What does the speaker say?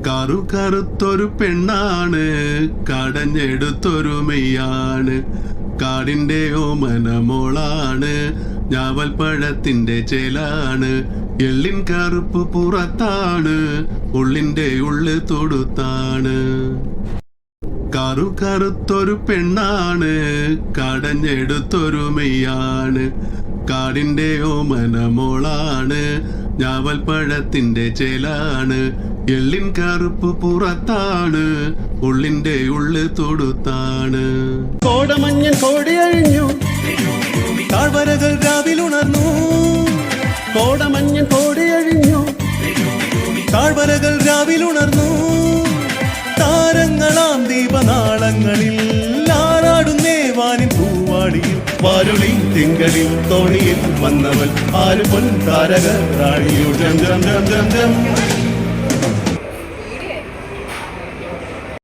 കറുത്തൊരു പെണ്ണാണ്, കടഞ്ഞെടുത്തൊരു മെയ്യാണ്. കാടിന്റെ ഓമനമോളാണ്, ഞാവൽപ്പഴത്തിന്റെ ചേലാണ്. എള്ളിൻ കറുപ്പ് പുറത്താണ്, ഉള്ളിന്റെ ഉള്ളു തൊടുത്താണ്. കറുത്തൊരു പെണ്ണാണ്, കടഞ്ഞെടുത്തൊരു മെയ്യാണ്. കാടിന്റെ ഓമനമോളാണ്, ഞാവൽപ്പഴത്തിന്റെ ചേലാണ്. എള്ളിൻ കറുപ്പ് പുറത്താണ്, ഉള്ളിന്റെ ഉള്ളു തൊടുത്താണ്. കോടമഞ്ഞൻ കോടിയഴിഞ്ഞു, താഴ്വരകൾ രാവിലുണർന്നു. കോടമഞ്ഞൻ കോടിയഴിഞ്ഞു, താഴ്വരകൾ രാവിലുണർന്നു. താരങ്ങളാം ദീപനാളങ്ങളിൽ ആറാടുന്നേ വാനിൻ പൂവാടിയിൽ. വാരുളി തിങ്കളിൽ തോണിയിൽ വന്നവൾ ആര് പൊൻ താരക റാണിയോ. ജം ജം ജം ജം ജം.